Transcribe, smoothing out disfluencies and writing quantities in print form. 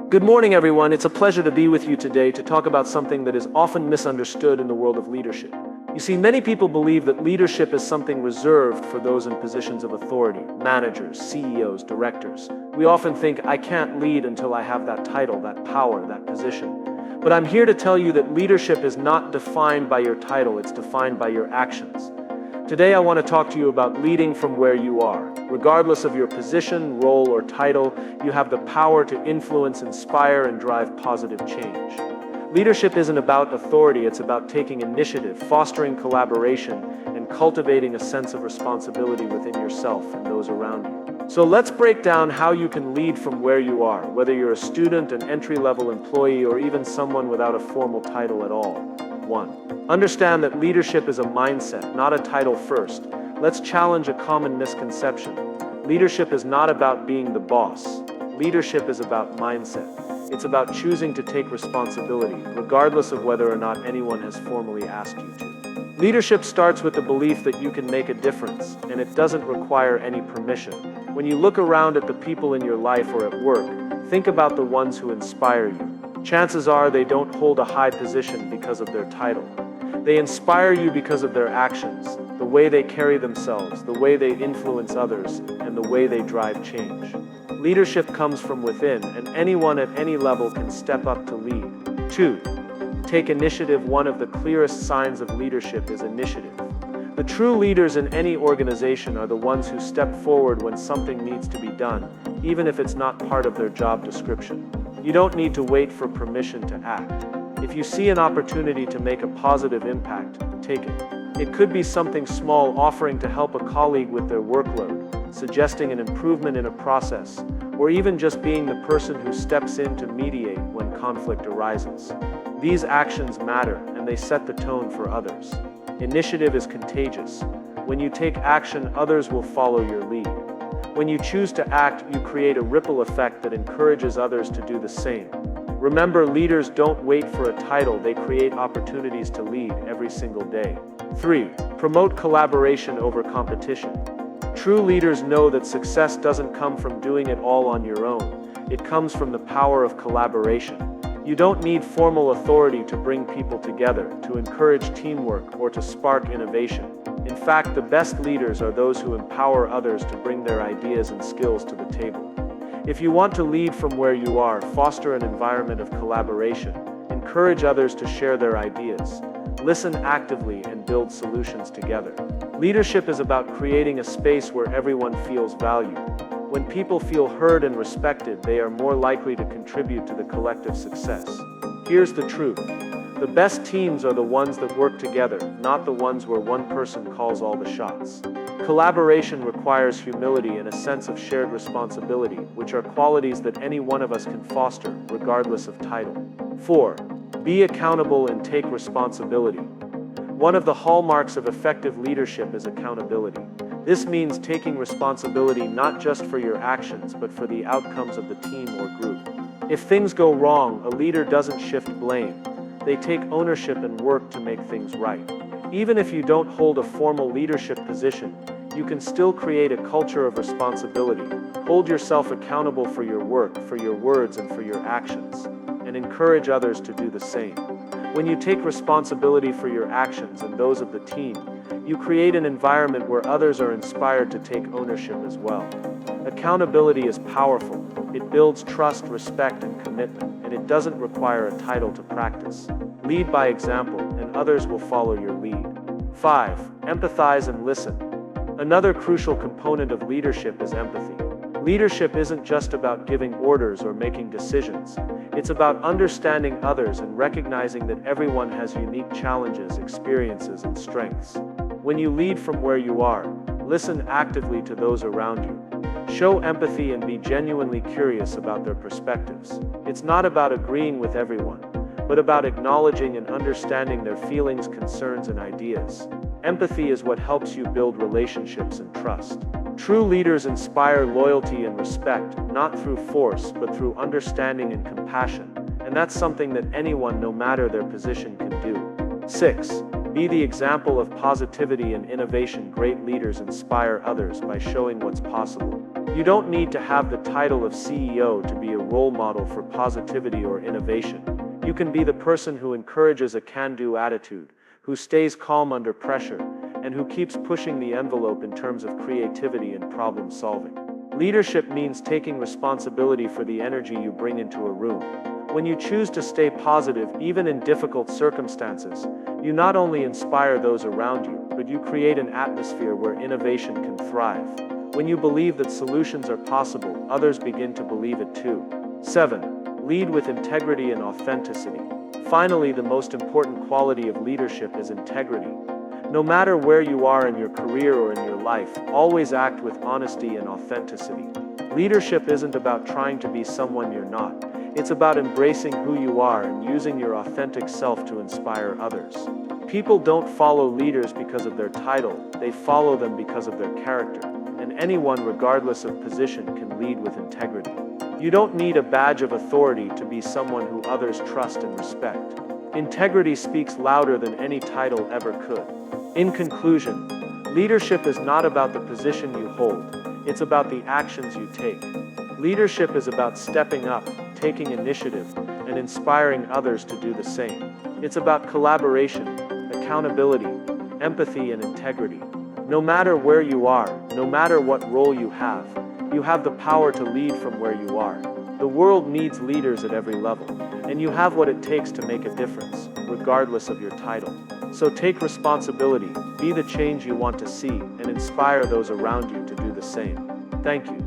Good morning, everyone. It's a pleasure to be with you today to talk about something that is often misunderstood in the world of leadership. You see, many people believe that leadership is something reserved for those in positions of authority, managers, CEOs, directors. We often think, I can't lead until I have that title, that power, that position. But I'm here to tell you that leadership is not defined by your title, it's defined by your actions. Today I want to talk to you about leading from where you are. Regardless of your position, role, or title, you have the power to influence, inspire, and drive positive change. Leadership isn't about authority, it's about taking initiative, fostering collaboration, and cultivating a sense of responsibility within yourself and those around you. So let's break down how you can lead from where you are, whether you're a student, an entry-level employee, or even someone without a formal title at all. 1. Understand that leadership is a mindset, not a title first. Let's challenge a common misconception. Leadership is not about being the boss. Leadership is about mindset. It's about choosing to take responsibility, regardless of whether or not anyone has formally asked you to. Leadership starts with the belief that you can make a difference, and it doesn't require any permission. When you look around at the people in your life or at work, think about the ones who inspire you. Chances are they don't hold a high position because of their title. They inspire you because of their actions, the way they carry themselves, the way they influence others, and the way they drive change. Leadership comes from within, and anyone at any level can step up to lead. 2. Take initiative. One of the clearest signs of leadership is initiative. The true leaders in any organization are the ones who step forward when something needs to be done, even if it's not part of their job description. You don't need to wait for permission to act. If you see an opportunity to make a positive impact, take it. It could be something small, offering to help a colleague with their workload, suggesting an improvement in a process, or even just being the person who steps in to mediate when conflict arises. These actions matter, and they set the tone for others. Initiative is contagious. When you take action, others will follow your lead. When you choose to act, you create a ripple effect that encourages others to do the same. Remember, leaders don't wait for a title, they create opportunities to lead every single day. 3. Promote collaboration over competition. True leaders know that success doesn't come from doing it all on your own. It comes from the power of collaboration. You don't need formal authority to bring people together, to encourage teamwork, or to spark innovation. In fact, the best leaders are those who empower others to bring their ideas and skills to the table. If you want to lead from where you are, foster an environment of collaboration, encourage others to share their ideas, listen actively, and build solutions together. Leadership is about creating a space where everyone feels valued. When people feel heard and respected, they are more likely to contribute to the collective success. Here's the truth. The best teams are the ones that work together, not the ones where one person calls all the shots. Collaboration requires humility and a sense of shared responsibility, which are qualities that any one of us can foster, regardless of title. 4. Be accountable and take responsibility. One of the hallmarks of effective leadership is accountability. This means taking responsibility not just for your actions, but for the outcomes of the team or group. If things go wrong, a leader doesn't shift blame. They take ownership and work to make things right. Even if you don't hold a formal leadership position, you can still create a culture of responsibility. Hold yourself accountable for your work, for your words, and for your actions, and encourage others to do the same. When you take responsibility for your actions and those of the team, you create an environment where others are inspired to take ownership as well. Accountability is powerful. It builds trust, respect, and commitment, and it doesn't require a title to practice. Lead by example, and others will follow your lead. 5. Empathize and listen. Another crucial component of leadership is empathy. Leadership isn't just about giving orders or making decisions. It's about understanding others and recognizing that everyone has unique challenges, experiences, and strengths. When you lead from where you are, listen actively to those around you. Show empathy and be genuinely curious about their perspectives. It's not about agreeing with everyone, but about acknowledging and understanding their feelings, concerns, and ideas. Empathy is what helps you build relationships and trust. True leaders inspire loyalty and respect, not through force, but through understanding and compassion. And that's something that anyone, no matter their position, can do. 6. Be the example of positivity and innovation. Great leaders inspire others by showing what's possible. You don't need to have the title of CEO to be a role model for positivity or innovation. You can be the person who encourages a can-do attitude, who stays calm under pressure, and who keeps pushing the envelope in terms of creativity and problem solving. Leadership means taking responsibility for the energy you bring into a room. When you choose to stay positive even in difficult circumstances, you not only inspire those around you, but you create an atmosphere where innovation can thrive. When you believe that solutions are possible, others begin to believe it too. 7. Lead with integrity and authenticity. Finally, the most important quality of leadership is integrity. No matter where you are in your career or in your life, always act with honesty and authenticity. Leadership isn't about trying to be someone you're not. It's about embracing who you are and using your authentic self to inspire others. People don't follow leaders because of their title, they follow them because of their character. And anyone, regardless of position, can lead with integrity. You don't need a badge of authority to be someone who others trust and respect. Integrity speaks louder than any title ever could. In conclusion, leadership is not about the position you hold, it's about the actions you take. Leadership is about stepping up, taking initiative, and inspiring others to do the same. It's about collaboration, accountability, empathy, and integrity. No matter where you are, no matter what role you have the power to lead from where you are. The world needs leaders at every level, and you have what it takes to make a difference, regardless of your title. So take responsibility, be the change you want to see, and inspire those around you to do the same. Thank you.